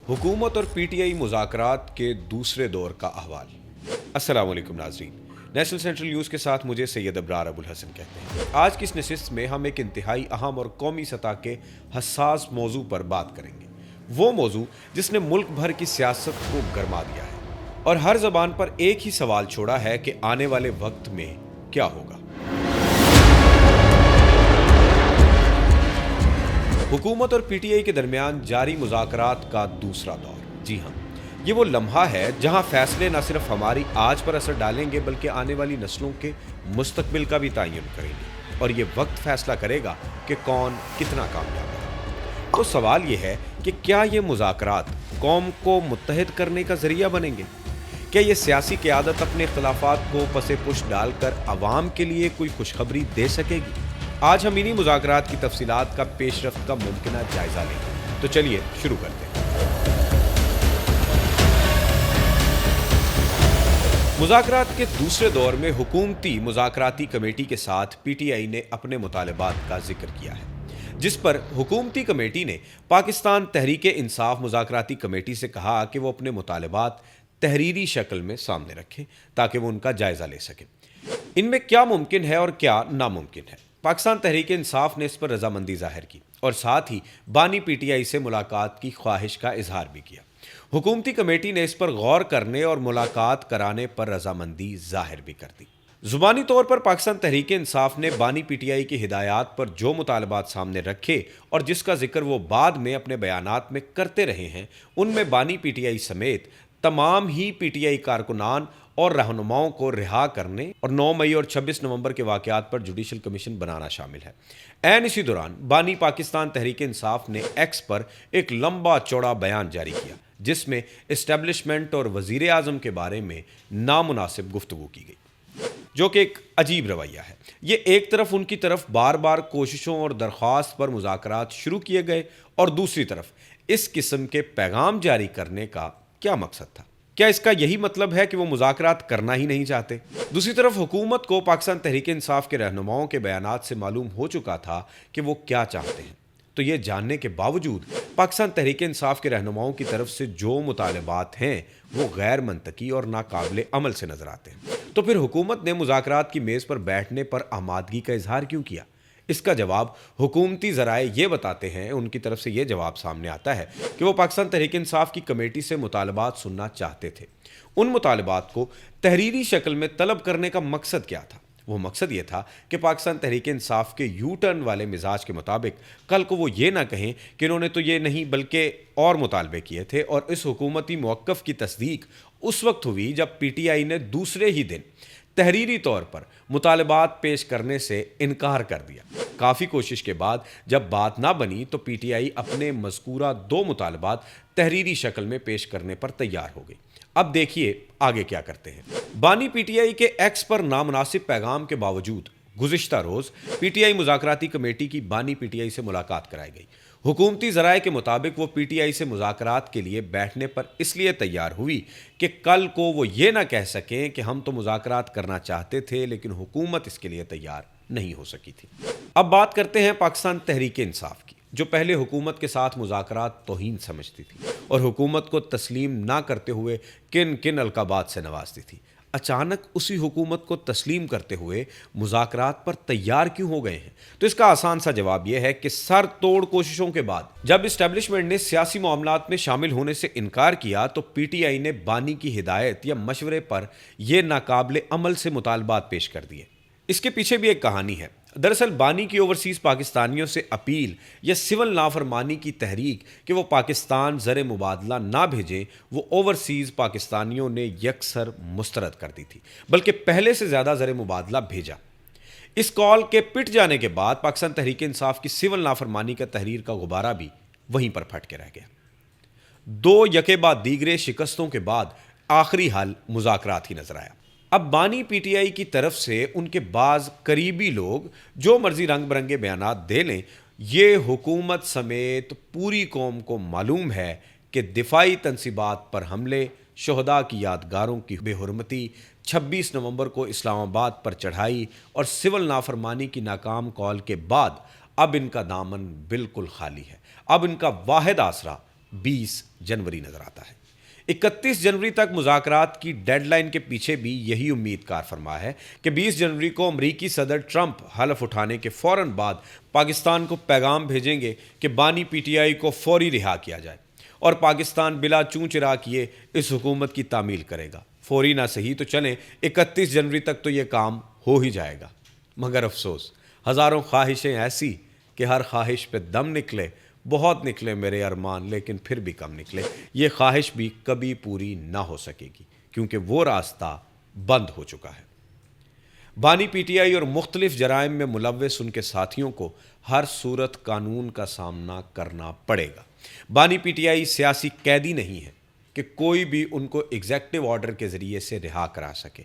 हुकूमत और पीटीआई मुज़ाकरात के दूसरे दौर का अहवाल। अस्सलाम वालेकुम नाज़रीन, नेशनल सेंट्रल न्यूज़ के साथ मुझे सैयद अबरार अबुल हसन कहते हैं। आज की इस नशिस्त में हम एक इंतहाई अहम और कौमी सतह के हसास मौजू पर बात करेंगे। वो मौजू जिसने मुल्क भर की सियासत को गरमा दिया है और हर ज़बान पर एक ही सवाल छोड़ा है कि आने वाले वक्त में क्या होगा। हुकूमत और पीटीआई के दरमियान जारी मुज़ाकरात का दूसरा दौर। जी हाँ, ये वो लम्हा है जहाँ फैसले न सिर्फ हमारी आज पर असर डालेंगे बल्कि आने वाली नस्लों के मुस्तकबिल का भी तयन करेंगे, और ये वक्त फैसला करेगा कि कौन कितना कामयाब है। तो सवाल ये है कि क्या ये मुज़ाकरात कौम को मुत्तहिद करने का ज़रिया बनेंगे? क्या ये सियासी क़यादत अपने इख्तिलाफ़ात को पसे पुश डालकर आवाम के लिए कोई खुशखबरी दे सकेगी? आज हम इन्हीं मुज़ाकरात की तफसीलात का पेशरफ्त का मुमकिना जायज़ा लेंगे। तो चलिए शुरू करते हैं। मुज़ाकरात के दूसरे दौर में हुकूमती मुज़ाकराती कमेटी के साथ पीटीआई ने अपने मुतालबात का जिक्र किया है, जिस पर हुकूमती कमेटी ने पाकिस्तान तहरीक-ए-इंसाफ मुज़ाकराती कमेटी से कहा कि वो अपने मुतालबात तहरीरी शक्ल में सामने रखें ताकि वो उनका जायज़ा ले सकें। इनमें क्या मुमकिन है और क्या नामुमकिन है। पाकिस्तान तहरीक इंसाफ ने इस पर रजामंदी जाहिर की और साथ ही बानी पीटीआई से मुलाकात की ख्वाहिश का इजहार भी किया। हुकूमती कमेटी ने इस पर गौर करने और मुलाकात कराने पर रजामंदी जाहिर भी कर दी। जुबानी तौर पर पाकिस्तान तहरीक इंसाफ ने बानी पीटीआई की हिदायत पर जो मुतालबात सामने रखे और जिसका जिक्र वो बाद में अपने बयानात में करते रहे हैं, उनमें बानी पीटीआई समेत तमाम ही पीटीआई कारकुनान और रहनुमाओं को रिहा करने और 9 मई और 26 नवंबर के वाक़यात पर जुडिशल कमीशन बनाना शामिल है। ऐन इसी दौरान बानी पाकिस्तान तहरीक इंसाफ ने एक्स पर एक लंबा चौड़ा बयान जारी किया, जिसमें इस्टेब्लिशमेंट और वज़ीर आज़म के बारे में नामुनासिब गुफ्तगू की गई, जो कि एक अजीब रवैया है। ये एक तरफ उनकी तरफ बार बार कोशिशों और दरख्वास्त पर मुज़ाकरात शुरू किए गए और दूसरी तरफ इस किस्म के पैगाम जारी करने का क्या मकसद था? क्या इसका यही मतलब है कि वो मुज़ाकरात करना ही नहीं चाहते? दूसरी तरफ हुकूमत को पाकिस्तान तहरीक इंसाफ के रहनुमाओं के बयानात से मालूम हो चुका था कि वो क्या चाहते हैं। तो ये जानने के बावजूद पाकिस्तान तहरीक इंसाफ के रहनुमाओं की तरफ से जो मुतालबात हैं वो गैर मंतकी और नाकाबिले अमल से नजर आते हैं। तो फिर हुकूमत ने मुज़ाकरात की मेज़ पर बैठने पर आमादगी का इजहार क्यों किया? इसका जवाब हुकूमती ज़राए ये बताते हैं, उनकी तरफ से ये जवाब सामने आता है कि वो पाकिस्तान तहरीक इंसाफ की कमेटी से मुतालबात सुनना चाहते थे। उन मुतालबात को तहरीरी शक्ल में तलब करने का मकसद क्या था? वो मकसद ये था कि पाकिस्तान तहरीक इंसाफ के यू टर्न वाले मिजाज के मुताबिक कल को वो ये ना कहें कि इन्होंने तो ये नहीं बल्कि और मुतालबे किए थे, और इस हुकूमती मौक़िफ़ की तस्दीक उस वक्त हुई जब पीटीआई ने दूसरे ही दिन तहरीरी तौर पर मुतालबात पेश करने से इनकार कर दिया। काफ़ी कोशिश के बाद जब बात ना बनी तो पीटीआई अपने मज़कूरा 2 मुतालबात तहरीरी शक्ल में पेश करने पर तैयार हो गई। अब देखिए आगे क्या करते हैं। बानी पीटीआई के एक्स पर नामुनासिब पैगाम के बावजूद गुज़िश्ता रोज़ पीटीआई मुज़ाकराती कमेटी की बानी पीटीआई से मुलाकात कराई गई। हुकूमती ज़राए के मुताबिक वो पीटीआई से मुज़ाकरात के लिए बैठने पर इसलिए तैयार हुई कि कल को वो ये ना कह सकें कि हम तो मुज़ाकरात करना चाहते थे लेकिन हुकूमत इसके लिए तैयार नहीं हो सकी थी। अब बात करते हैं पाकिस्तान तहरीक इंसाफ की, जो पहले हुकूमत के साथ मुज़ाकरात तौहीन समझती थी और हुकूमत को तस्लीम ना करते हुए किन किन अलकाबात से नवाजती थी। अचानक उसी हुकूमत को तस्लीम करते हुए मुज़ाकरात पर तैयार क्यों हो गए हैं? तो इसका आसान सा जवाब यह है कि सर तोड़ कोशिशों के बाद जब इस्टेब्लिशमेंट ने सियासी मामलात में शामिल होने से इनकार किया तो पीटीआई ने बानी की हिदायत या मशवरे पर यह नाकाबिले अमल से मुतालबात पेश कर दिए। इसके पीछे भी एक कहानी है। दरअसल बानी की ओवरसीज़ पाकिस्तानियों से अपील या सिविल नाफरमानी की तहरीक कि वो पाकिस्तान ज़र मुबादला ना भेजें, वो ओवरसीज़ पाकिस्तानियों ने यकसर मुस्तरद कर दी थी, बल्कि पहले से ज़्यादा ज़र मुबादला भेजा। इस कॉल के पिट जाने के बाद पाकिस्तान तहरीक इंसाफ की सिविल नाफरमानी का तहरीर का गुब्बारा भी वहीं पर फट के रह गया। 2 यके बाद दीगरे शिकस्तों के बाद आखिरी हल मुज़ाकरात ही नजर आया। अब बानी पीटीआई की तरफ से उनके बाज़ करीबी लोग जो मर्जी रंग बरंगे बयानात दे लें, ये हुकूमत समेत पूरी कौम को मालूम है कि दिफाई तनसीबात पर हमले, शहदा की यादगारों की बेहुरमती, 26 नवंबर को इस्लामाबाद पर चढ़ाई और सिविल नाफरमानी की नाकाम कॉल के बाद अब इनका दामन बिल्कुल खाली है। अब इनका वाहिद आसरा 20 जनवरी नजर आता है। 31 जनवरी तक मुज़ाकरात की डेड लाइन के पीछे भी यही उम्मीद कार फरमा है कि 20 जनवरी को अमरीकी सदर ट्रंप हलफ उठाने के फ़ौरन बाद पाकिस्तान को पैगाम भेजेंगे कि बानी पीटीआई को फौरी रिहा किया जाए और पाकिस्तान बिला चूं चिरा किए इस हुकूमत की तामील करेगा। फौरी ना सही तो चलें 31 जनवरी तक तो ये काम हो ही जाएगा। मगर अफसोस, हज़ारों ख्वाहिशें ऐसी कि हर ख्वाहिश पे दम निकले, बहुत निकले मेरे अरमान लेकिन फिर भी कम निकले। ये ख्वाहिश भी कभी पूरी ना हो सकेगी क्योंकि वो रास्ता बंद हो चुका है। बानी पीटीआई और मुख्तलिफ जराइम में मुलव्वस उनके साथियों को हर सूरत कानून का सामना करना पड़ेगा। बानी पीटीआई सियासी कैदी नहीं है कि कोई भी उनको एग्जेक्टिव ऑर्डर के ज़रिए से रिहा करा सके।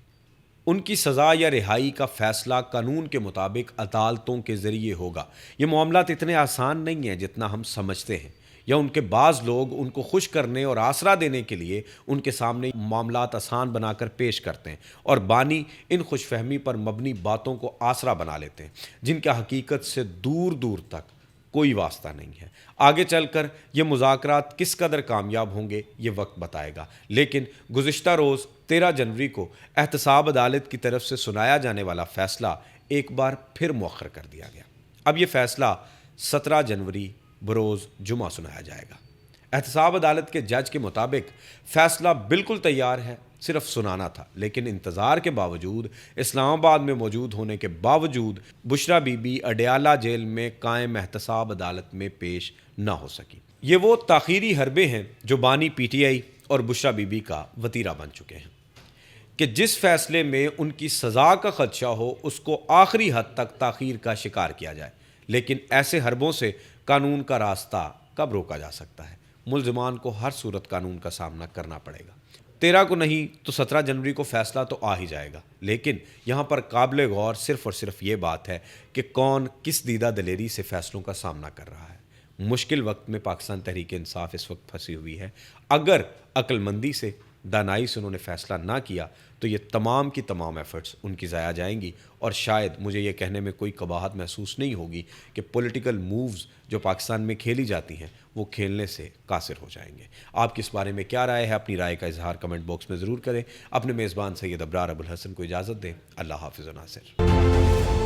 उनकी सज़ा या रिहाई का फ़ैसला कानून के मुताबिक अदालतों के ज़रिए होगा। ये मामलात इतने आसान नहीं हैं जितना हम समझते हैं, या उनके बाज़ लोग उनको खुश करने और आसरा देने के लिए उनके सामने मामलात आसान बनाकर पेश करते हैं और बानी इन खुशफहमी पर मबनी बातों को आसरा बना लेते हैं जिनका हकीकत से दूर दूर तक कोई वास्ता नहीं है। आगे चलकर ये मुज़ाकरात किस कदर कामयाब होंगे ये वक्त बताएगा, लेकिन गुज़िश्ता रोज़ 13 जनवरी को एहतसाब अदालत की तरफ से सुनाया जाने वाला फ़ैसला एक बार फिर मुअख्खर कर दिया गया। अब ये फ़ैसला 17 जनवरी बरोज़ जुमा सुनाया जाएगा। एहतसाब अदालत के जज के मुताबिक फ़ैसला बिल्कुल तैयार है, सिर्फ सुनाना था, लेकिन इंतज़ार के बावजूद, इस्लामाबाद में मौजूद होने के बावजूद बुशरा बीबी अडयाला जेल में कायम एहतसाब अदालत में पेश ना हो सकी। ये वो ताख़ीरी हरबे हैं जो बानी पीटीआई और बुशरा बीबी का वतीरा बन चुके हैं कि जिस फैसले में उनकी सज़ा का ख़दशा हो उसको आखिरी हद तक ताख़ीर का शिकार किया जाए। लेकिन ऐसे हरबों से कानून का रास्ता कब रोका जा सकता है? मुल्ज़िमान को हर सूरत कानून का सामना करना पड़ेगा। 13 को नहीं तो 17 जनवरी को फ़ैसला तो आ ही जाएगा, लेकिन यहाँ पर काबिल गौर सिर्फ़ और सिर्फ ये बात है कि कौन किस दीदा दलेरी से फ़ैसलों का सामना कर रहा है। मुश्किल वक्त में पाकिस्तान तहरीक इंसाफ इस वक्त फंसी हुई है। अगर अक्लमंदी से, दानाई से उन्होंने फ़ैसला ना किया तो ये तमाम की तमाम एफ़र्ट्स उनकी ज़ाया जाएंगी और शायद मुझे ये कहने में कोई कबाहत महसूस नहीं होगी कि पॉलिटिकल मूव्स जो पाकिस्तान में खेली जाती हैं वो खेलने से कासिर हो जाएंगे। आपकी इस बारे में क्या राय है? अपनी राय का इजहार कमेंट बॉक्स में ज़रूर करें। अपने मेज़बान सैयद अबरार अबुल हसन को इजाज़त दें। अल्लाह हाफ़िज़ व नासिर।